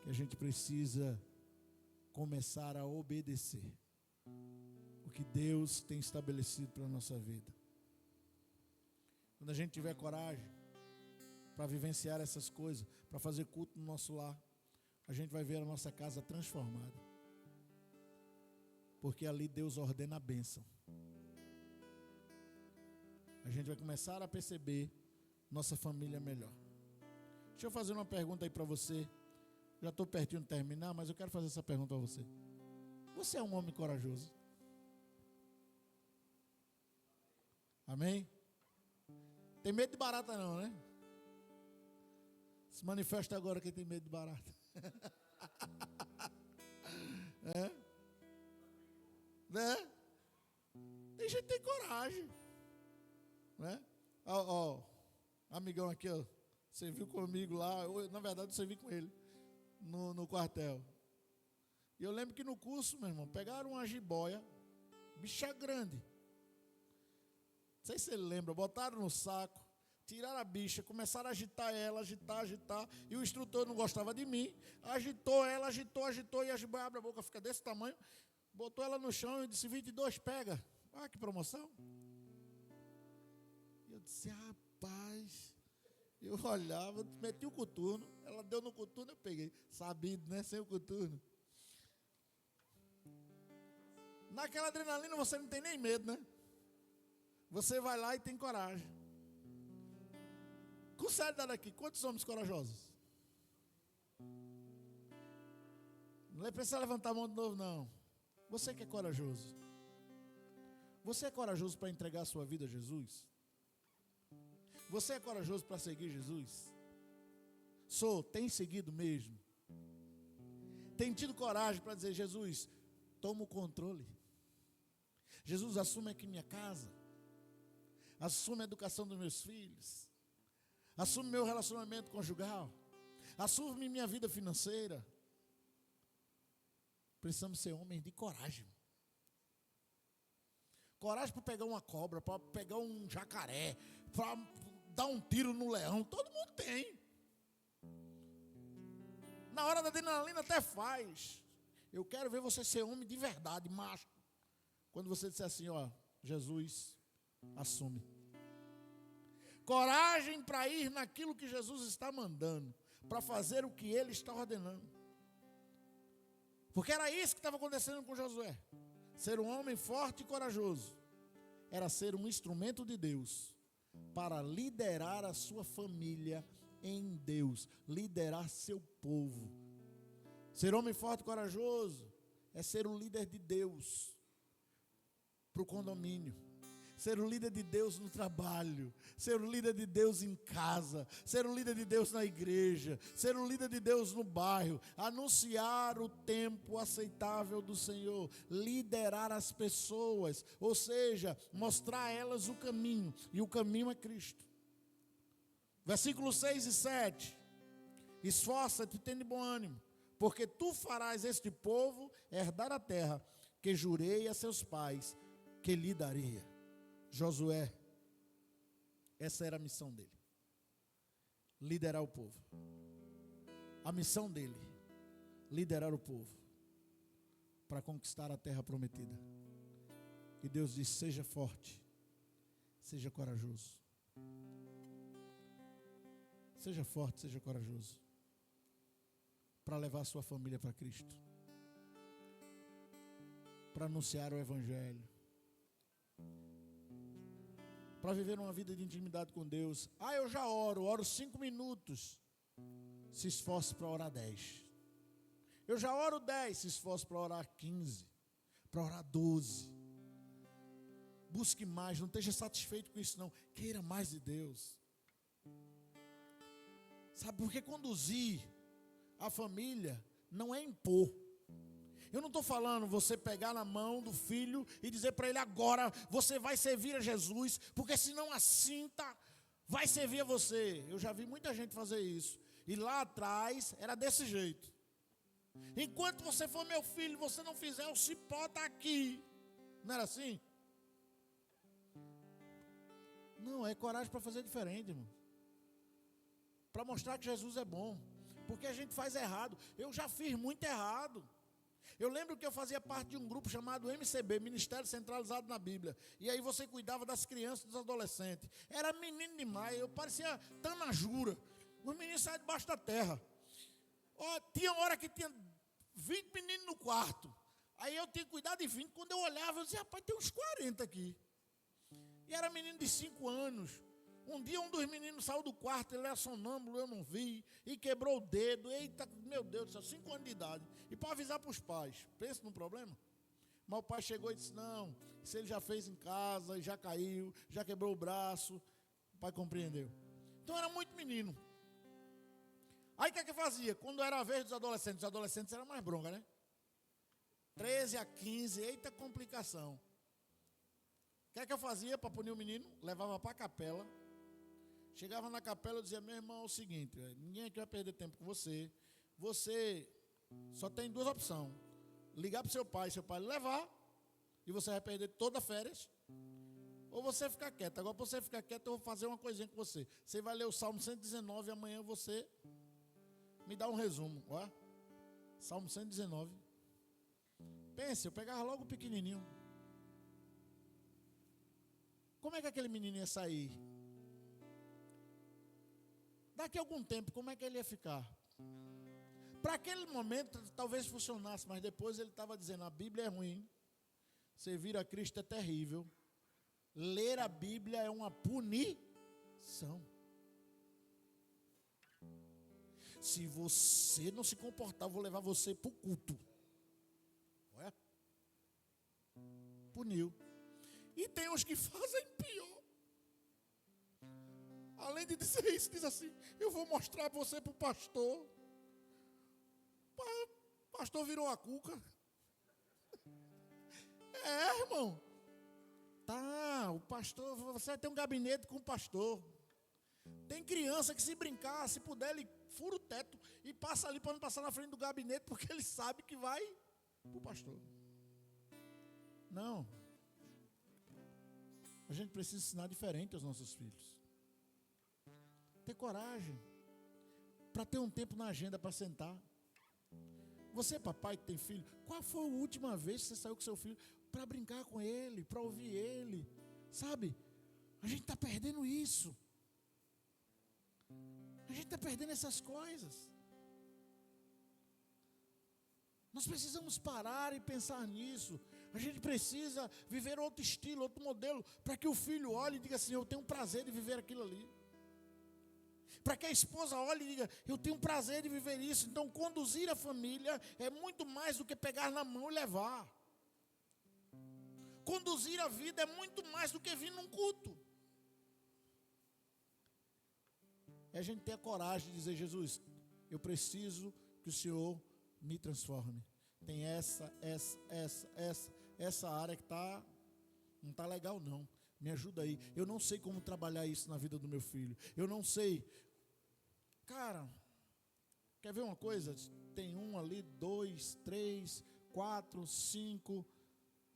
Speaker 1: que a gente precisa começar a obedecer o que Deus tem estabelecido para a nossa vida. Quando a gente tiver coragem para vivenciar essas coisas, para fazer culto no nosso lar, a gente vai ver a nossa casa transformada. Porque ali Deus ordena a bênção. A gente vai começar a perceber nossa família melhor. Deixa eu fazer uma pergunta aí para você. Já estou pertinho de terminar, mas eu quero fazer essa pergunta a você. Você é um homem corajoso? Amém? Tem medo de barata não, né? Se manifesta agora quem tem medo de barata. É? Né? Tem gente que tem coragem. Né? Ó, amigão aqui, ó, você viu comigo lá, na verdade você viu com ele no quartel. E eu lembro que no curso, meu irmão, pegaram uma jiboia, bicha grande. Não sei se ele lembra, botaram no saco, tiraram a bicha, começaram a agitar ela, agitar, e o instrutor não gostava de mim, agitou ela, agitou, e a jiboia abre a boca, fica desse tamanho, botou ela no chão e disse, 22, pega. Ah, que promoção. Eu disse, rapaz, eu olhava, meti o coturno, ela deu no coturno, eu peguei, sabido, né, sem o coturno. Naquela adrenalina você não tem nem medo, né? Você vai lá e tem coragem. Com seriedade aqui, quantos homens corajosos? Não precisa levantar a mão de novo, não. Você que é corajoso. Você é corajoso para entregar a sua vida a Jesus? Você é corajoso para seguir Jesus? Tem seguido mesmo? Tem tido coragem para dizer, Jesus, toma o controle. Jesus, assume aqui minha casa. Assume a educação dos meus filhos. Assume meu relacionamento conjugal. Assume minha vida financeira. Precisamos ser homens de coragem. Coragem para pegar uma cobra, para pegar um jacaré, para dar um tiro no leão. Todo mundo tem. Na hora da adrenalina até faz. Eu quero ver você ser homem de verdade, macho. Quando você disser assim, ó, Jesus, assume. Coragem para ir naquilo que Jesus está mandando, para fazer o que Ele está ordenando. Porque era isso que estava acontecendo com Josué. Ser um homem forte e corajoso era ser um instrumento de Deus para liderar a sua família em Deus, liderar seu povo. Ser homem forte e corajoso é ser o líder de Deus para o condomínio, ser o líder de Deus no trabalho, ser o líder de Deus em casa, ser o líder de Deus na igreja, ser o líder de Deus no bairro, anunciar o tempo aceitável do Senhor, liderar as pessoas, ou seja, mostrar a elas o caminho, e o caminho é Cristo. Versículos 6 e 7, esforça-te e tem de bom ânimo, porque tu farás este povo herdar a terra que jurei a seus pais que lhe daria. Josué, essa era a missão dele, liderar o povo. A missão dele, liderar o povo para conquistar a terra prometida. E Deus disse, seja forte, seja corajoso. Seja forte, seja corajoso, para levar a sua família para Cristo, para anunciar o Evangelho, para viver uma vida de intimidade com Deus. Eu já oro 5 minutos, se esforce para orar 10. Eu já oro 10, se esforce para orar 15, para orar 12. Busque mais, não esteja satisfeito com isso não, queira mais de Deus. Sabe, porque conduzir a família não é impor. Eu não estou falando você pegar na mão do filho e dizer para ele agora você vai servir a Jesus, porque senão a cinta vai servir a você. Eu já vi muita gente fazer isso. E lá atrás era desse jeito. Enquanto você for meu filho, você não fizer, o cipó está aqui. Não era assim? Não, é coragem para fazer diferente, irmão. Para mostrar que Jesus é bom. Porque a gente faz errado. Eu já fiz muito errado. Eu lembro que eu fazia parte de um grupo chamado MCB, Ministério Centralizado na Bíblia. E aí você cuidava das crianças e dos adolescentes. Era menino demais, eu parecia Tanajura. Os meninos saíam debaixo da terra. Ó, tinha hora que tinha 20 meninos no quarto. Aí eu tinha que cuidar de 20. Quando eu olhava, eu dizia, rapaz, tem uns 40 aqui. E era menino de 5 anos. Um dia um dos meninos saiu do quarto, ele era sonâmbulo, eu não vi, e quebrou o dedo. Eita, meu Deus do céu, 5 anos de idade. E para avisar para os pais, pensa no problema. Mas o pai chegou e disse, não, isso ele já fez em casa, já caiu, já quebrou o braço. O pai compreendeu. Então era muito menino. Aí o que é que fazia? Quando era a vez dos adolescentes era mais bronca, né? 13 a 15, eita complicação. O que é que eu fazia para punir o menino? Levava para a capela. Chegava na capela e dizia, meu irmão, é o seguinte, ninguém aqui vai perder tempo com você. Você só tem 2 opções. Ligar para seu pai levar, e você vai perder todas as férias. Ou você ficar quieto. Agora, para você ficar quieto, eu vou fazer uma coisinha com você. Você vai ler o Salmo 119 e amanhã você me dá um resumo. Ó. Salmo 119. Pense, eu pegava logo o pequenininho. Como é que aquele menino ia sair? Daqui a algum tempo, como é que ele ia ficar? Para aquele momento, talvez funcionasse, mas depois ele estava dizendo, a Bíblia é ruim, servir a Cristo é terrível, ler a Bíblia é uma punição. Se você não se comportar, eu vou levar você para o culto. Olha. Puniu. E tem uns que fazem pior. Além de dizer isso, diz assim, eu vou mostrar você para o pastor. O pastor virou a cuca. É, irmão. Tá, o pastor, você vai ter um gabinete com o pastor. Tem criança que se brincar, se puder, ele fura o teto e passa ali para não passar na frente do gabinete, porque ele sabe que vai para o pastor. Não. A gente precisa ensinar diferente aos nossos filhos. Ter coragem para ter um tempo na agenda para sentar. Você, papai que tem filho, qual foi a última vez que você saiu com seu filho para brincar com ele, para ouvir ele? Sabe? A gente está perdendo isso. A gente está perdendo essas coisas. Nós precisamos parar e pensar nisso. A gente precisa viver outro estilo, outro modelo, para que o filho olhe e diga assim, eu tenho prazer de viver aquilo ali. Para que a esposa olhe e diga, eu tenho prazer de viver isso. Então, conduzir a família é muito mais do que pegar na mão e levar. Conduzir a vida é muito mais do que vir num culto. É a gente ter a coragem de dizer, Jesus, eu preciso que o Senhor me transforme. Tem essa área que não está legal não. Me ajuda aí. Eu não sei como trabalhar isso na vida do meu filho. Eu não sei. Cara, quer ver uma coisa? Tem 1 ali, 2, 3, 4, 5,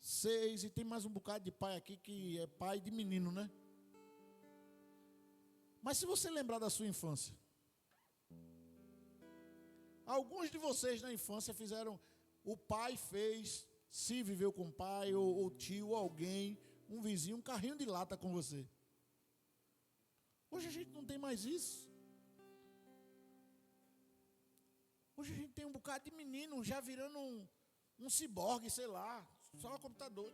Speaker 1: 6. E tem mais um bocado de pai aqui que é pai de menino, né? Mas se você lembrar da sua infância, alguns de vocês na infância fizeram, o pai fez, se viveu com o pai, ou tio, ou alguém, um vizinho, um carrinho de lata com você. Hoje a gente não tem mais isso. Hoje a gente tem um bocado de menino já virando um ciborgue, sei lá, só o computador.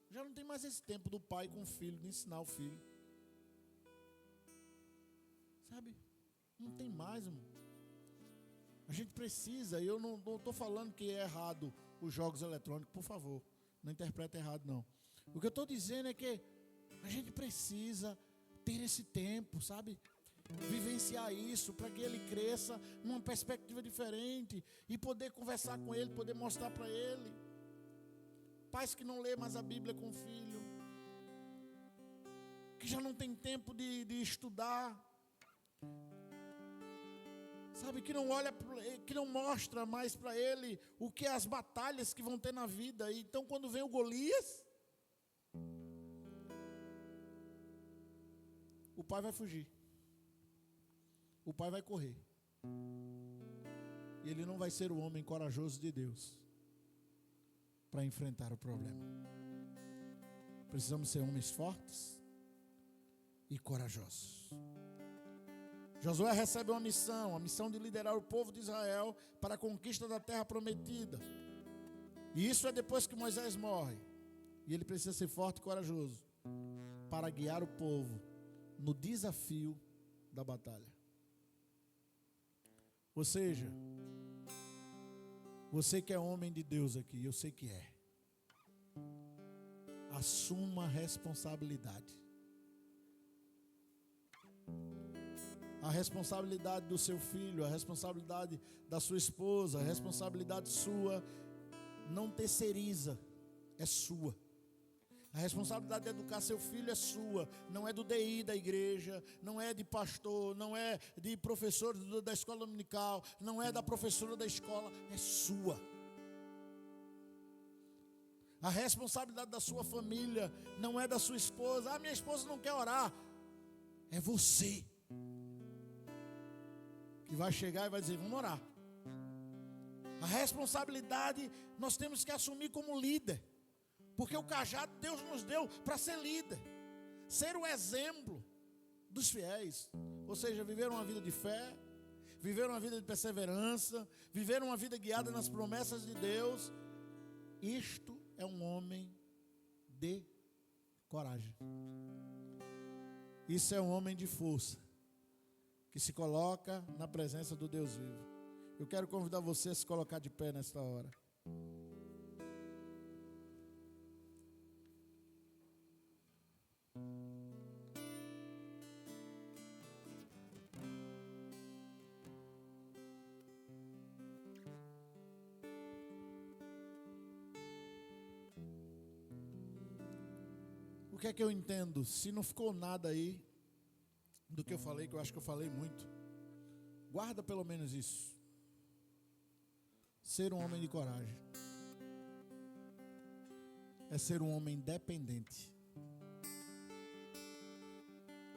Speaker 1: Já não tem mais esse tempo do pai com o filho, de ensinar o filho. Sabe? Não tem mais, irmão. A gente precisa, e eu não estou falando que é errado os jogos eletrônicos, por favor, não interprete errado não. O que eu estou dizendo é que a gente precisa ter esse tempo, sabe? Vivenciar isso, para que ele cresça numa perspectiva diferente, e poder conversar com ele, poder mostrar para ele. Pais que não lê mais a Bíblia com o filho, que já não tem tempo de estudar, sabe, que não olha, que não mostra mais para ele o que é as batalhas que vão ter na vida. E então quando vem o Golias, pai vai fugir. O pai vai correr. E ele não vai ser o homem corajoso de Deus para enfrentar o problema. Precisamos ser homens fortes e corajosos. Josué recebe uma missão, a missão de liderar o povo de Israel para a conquista da terra prometida. E isso é depois que Moisés morre. E ele precisa ser forte e corajoso para guiar o povo no desafio da batalha. Ou seja, você que é homem de Deus aqui, eu sei que é. Assuma a responsabilidade. A responsabilidade do seu filho, a responsabilidade da sua esposa, a responsabilidade sua, não terceiriza, é sua. A responsabilidade de educar seu filho é sua, não é do DI da igreja, não é de pastor, não é de professor da escola dominical, não é da professora da escola, é sua. A responsabilidade da sua família não é da sua esposa. Ah, minha esposa não quer orar. É você que vai chegar e vai dizer, vamos orar. A responsabilidade nós temos que assumir como líder. Porque o cajado Deus nos deu para ser líder, ser o exemplo dos fiéis. Ou seja, viver uma vida de fé, viver uma vida de perseverança, viver uma vida guiada nas promessas de Deus. Isto é um homem de coragem. Isso é um homem de força, que se coloca na presença do Deus vivo. Eu quero convidar você a se colocar de pé nesta hora. O que é que eu entendo? Se não ficou nada aí do que eu falei, que eu acho que eu falei muito, guarda pelo menos isso. Ser um homem de coragem é ser um homem dependente.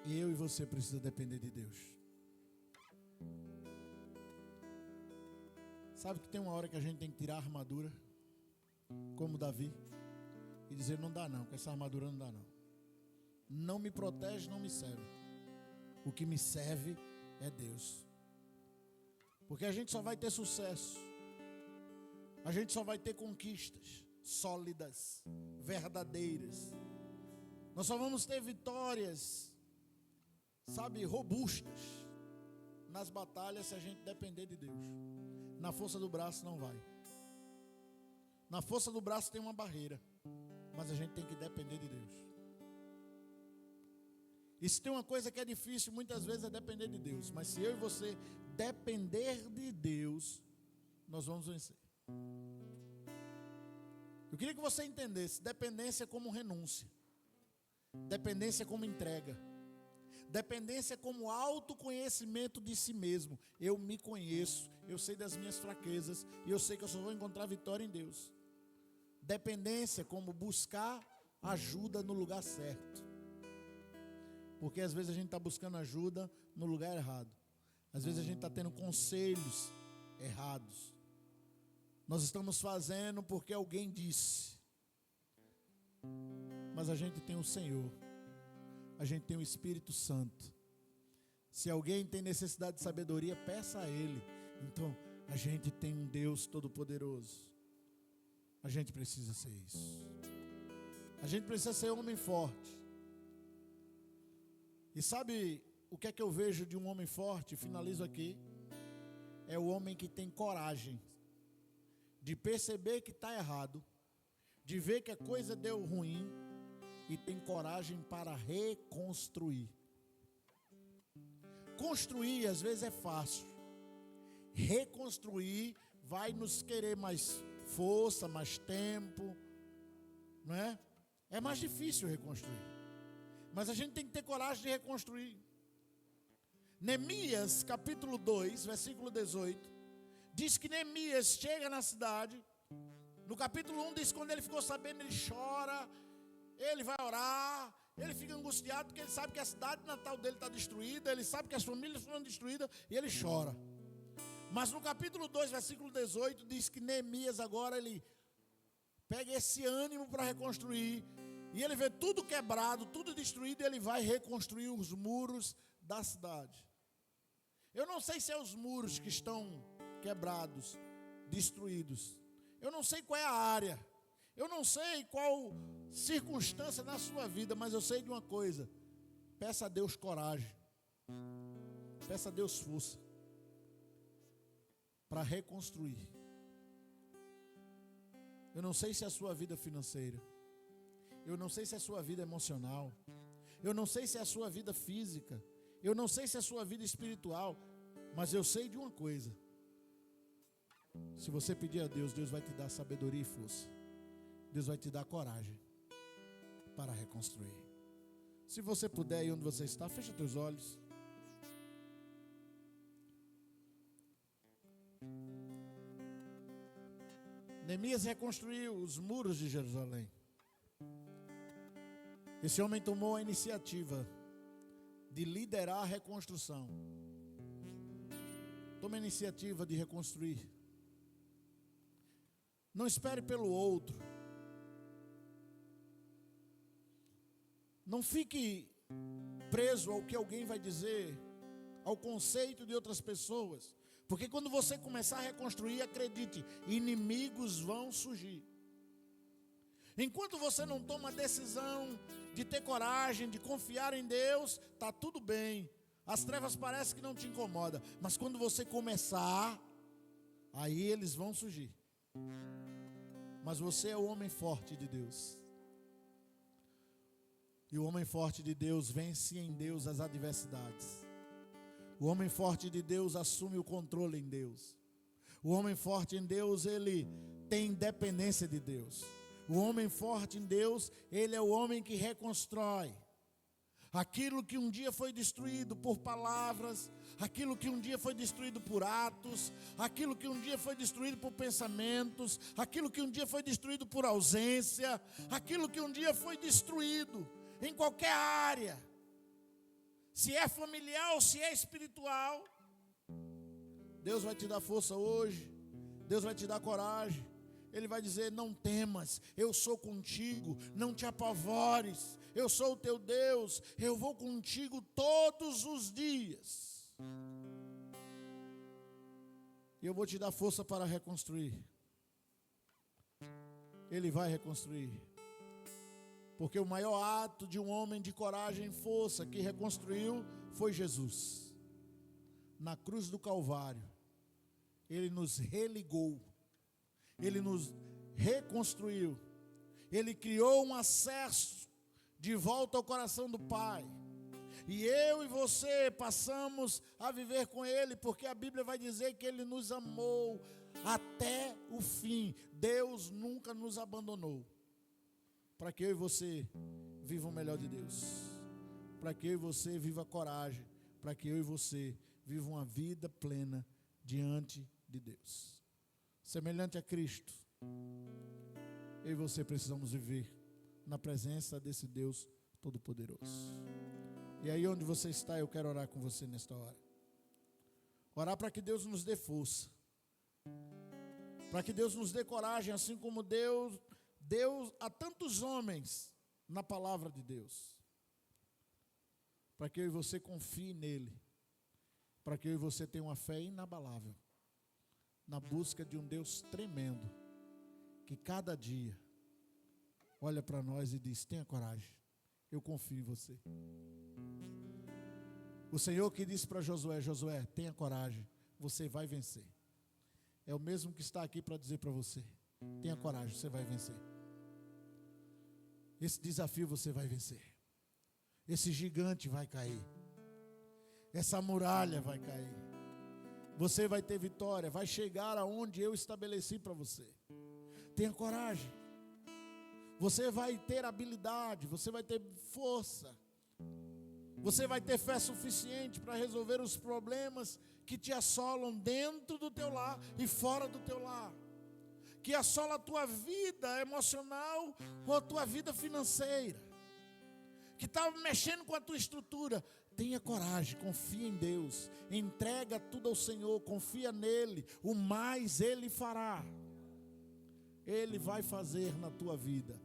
Speaker 1: Eu e você precisamos depender de Deus. Sabe que tem uma hora que a gente tem que tirar a armadura, como Davi, e dizer, não dá não, com essa armadura não dá não. Não me protege, não me serve. O que me serve é Deus. Porque a gente só vai ter sucesso, a gente só vai ter conquistas sólidas, verdadeiras. Nós só vamos ter vitórias, sabe, robustas nas batalhas se a gente depender de Deus. Na força do braço não vai. Na força do braço tem uma barreira, mas a gente tem que depender de Deus. E se tem uma coisa que é difícil, muitas vezes é depender de Deus. Mas se eu e você depender de Deus, nós vamos vencer. Eu queria que você entendesse, dependência como renúncia. Dependência como entrega. Dependência como autoconhecimento de si mesmo. Eu me conheço, eu sei das minhas fraquezas e eu sei que eu só vou encontrar vitória em Deus. Dependência como buscar ajuda no lugar certo. Porque às vezes a gente está buscando ajuda no lugar errado. Às vezes a gente está tendo conselhos errados. Nós estamos fazendo porque alguém disse. Mas a gente tem o Senhor. A gente tem o Espírito Santo. Se alguém tem necessidade de sabedoria, peça a Ele. Então, a gente tem um Deus todo-poderoso. A gente precisa ser isso. A gente precisa ser homem forte. E sabe o que é que eu vejo de um homem forte? Finalizo aqui. É o homem que tem coragem de perceber que está errado, de ver que a coisa deu ruim e tem coragem para reconstruir. Construir às vezes é fácil. Reconstruir vai nos querer mais força, mais tempo, não é? É mais difícil reconstruir. Mas a gente tem que ter coragem de reconstruir. Neemias, capítulo 2, versículo 18, diz que Neemias chega na cidade. No capítulo 1 diz que quando ele ficou sabendo, ele chora, ele vai orar, Ele fica angustiado porque ele sabe que a cidade natal dele está destruída, ele sabe que as famílias foram destruídas e ele chora. Mas no capítulo 2, versículo 18, diz que Neemias agora ele pega esse ânimo para reconstruir. E ele vê tudo quebrado, tudo destruído, e ele vai reconstruir os muros da cidade. Eu não sei se é os muros que estão quebrados, destruídos. Eu não sei qual é a área. Eu não sei qual circunstância na sua vida, mas eu sei de uma coisa. Peça a Deus coragem. Peça a Deus força para reconstruir. Eu não sei se é a sua vida financeira. Eu não sei se é a sua vida emocional. Eu não sei se é a sua vida física. Eu não sei se é a sua vida espiritual. Mas eu sei de uma coisa. Se você pedir a Deus, Deus vai te dar sabedoria e força. Deus vai te dar coragem para reconstruir. Se você puder, aí onde você está, fecha teus olhos. Neemias reconstruiu os muros de Jerusalém. Esse homem tomou a iniciativa de liderar a reconstrução. Tome a iniciativa de reconstruir. Não espere pelo outro. Não fique preso ao que alguém vai dizer, ao conceito de outras pessoas. Porque quando você começar a reconstruir, acredite, inimigos vão surgir. Enquanto você não toma a decisão de ter coragem, de confiar em Deus, está tudo bem. As trevas parecem que não te incomodam. Mas quando você começar, aí eles vão surgir. Mas você é o homem forte de Deus. E o homem forte de Deus vence em Deus as adversidades. O homem forte de Deus assume o controle em Deus. O homem forte em Deus, ele tem dependência de Deus. O homem forte em Deus, ele é o homem que reconstrói. Aquilo que um dia foi destruído por palavras, aquilo que um dia foi destruído por atos, aquilo que um dia foi destruído por pensamentos, aquilo que um dia foi destruído por ausência, aquilo que um dia foi destruído em qualquer área, se é familiar ou se é espiritual, Deus vai te dar força hoje, Deus vai te dar coragem. Ele vai dizer: não temas, eu sou contigo, não te apavores, eu sou o teu Deus, eu vou contigo todos os dias. E eu vou te dar força para reconstruir. Ele vai reconstruir. Porque o maior ato de um homem de coragem e força que reconstruiu foi Jesus. Na cruz do Calvário, Ele nos religou. Ele nos reconstruiu. Ele criou um acesso de volta ao coração do Pai. E eu e você passamos a viver com Ele, porque a Bíblia vai dizer que Ele nos amou até o fim. Deus nunca nos abandonou. Para que eu e você vivam o melhor de Deus. Para que eu e você viva coragem. Para que eu e você vivam uma vida plena diante de Deus. Semelhante a Cristo, eu e você precisamos viver na presença desse Deus Todo-Poderoso. E aí onde você está, eu quero orar com você nesta hora. Orar para que Deus nos dê força. Para que Deus nos dê coragem, assim como Deus deu a tantos homens na palavra de Deus. Para que eu e você confie nele. Para que eu e você tenha uma fé inabalável. Na busca de um Deus tremendo, que cada dia olha para nós e diz: tenha coragem, eu confio em você. O Senhor que disse para Josué: Josué, tenha coragem, você vai vencer. É o mesmo que está aqui para dizer para você: tenha coragem, você vai vencer. Esse desafio você vai vencer. Esse gigante vai cair. Essa muralha vai cair. Você vai ter vitória, vai chegar aonde eu estabeleci para você. Tenha coragem. Você vai ter habilidade, você vai ter força. Você vai ter fé suficiente para resolver os problemas que te assolam dentro do teu lar e fora do teu lar. Que assola a tua vida emocional ou a tua vida financeira. que está mexendo com a tua estrutura, tenha coragem, confia em Deus, entrega tudo ao Senhor, confia nele, o mais Ele fará. Ele vai fazer na tua vida.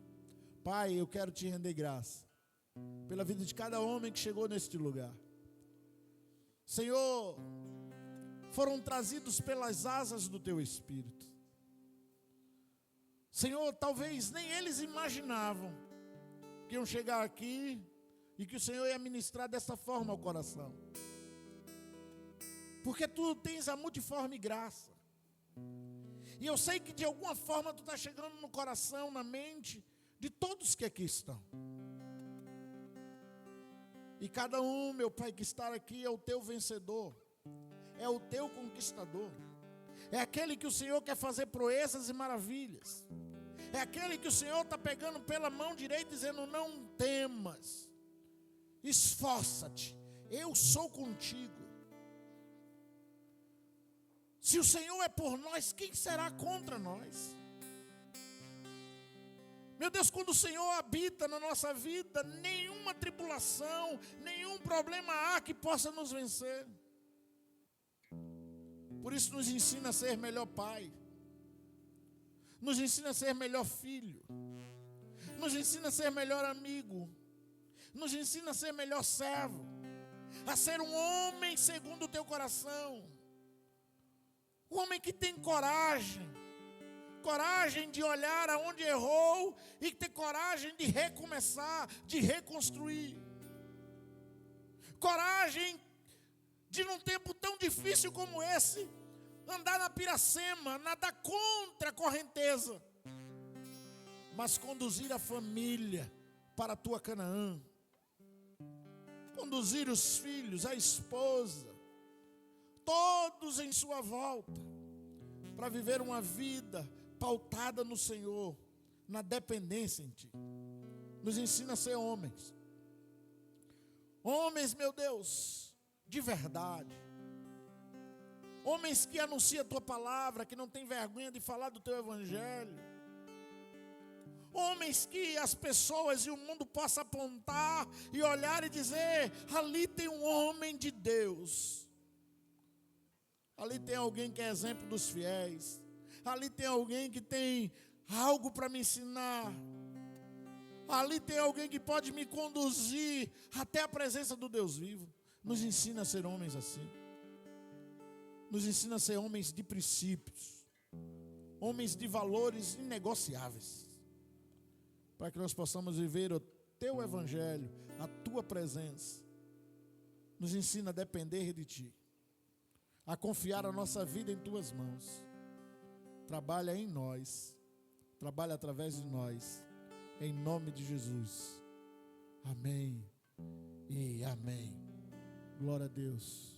Speaker 1: Pai, eu quero te render graça pela vida de cada homem que chegou neste lugar. Senhor, foram trazidos pelas asas do teu Espírito. Senhor, talvez nem eles imaginavam que iam chegar aqui e que o Senhor ia ministrar dessa forma ao coração. Porque tu tens a multiforme graça. E eu sei que de alguma forma tu está chegando no coração, na mente de todos que aqui estão. E cada um, meu Pai, que está aqui é o teu vencedor, é o teu conquistador, é aquele que o Senhor quer fazer proezas e maravilhas, é aquele que o Senhor está pegando pela mão direita dizendo: não temas, esforça-te, eu sou contigo. Se o Senhor é por nós, quem será contra nós? Meu Deus, quando o Senhor habita na nossa vida, nenhuma tribulação, nenhum problema há que possa nos vencer. Por isso nos ensina a ser melhor pai, nos ensina a ser melhor filho, nos ensina a ser melhor amigo, nos ensina a ser melhor servo, a ser um homem segundo o teu coração, um homem que tem coragem de olhar aonde errou e ter coragem de recomeçar, de reconstruir. Coragem de, num tempo tão difícil como esse, andar na piracema, nadar contra a correnteza, mas conduzir a família para a tua Canaã, conduzir os filhos, a esposa, todos em sua volta, para viver uma vida pautada no Senhor, na dependência em Ti. Nos ensina a ser homens. Homens, meu Deus, de verdade. Homens que anunciam a Tua palavra, que não tem vergonha de falar do Teu Evangelho. Homens que as pessoas e o mundo possam apontar e olhar e dizer: ali tem um homem de Deus. Ali tem alguém que é exemplo dos fiéis. Ali tem alguém que tem algo para me ensinar. Ali tem alguém que pode me conduzir até a presença do Deus vivo. Nos ensina a ser homens assim. Nos ensina a ser homens de princípios. Homens de valores inegociáveis. Para que nós possamos viver o Teu Evangelho, a Tua presença. Nos ensina a depender de Ti. A confiar a nossa vida em Tuas mãos. Trabalha em nós, trabalha através de nós, em nome de Jesus. Amém e amém. Glória a Deus.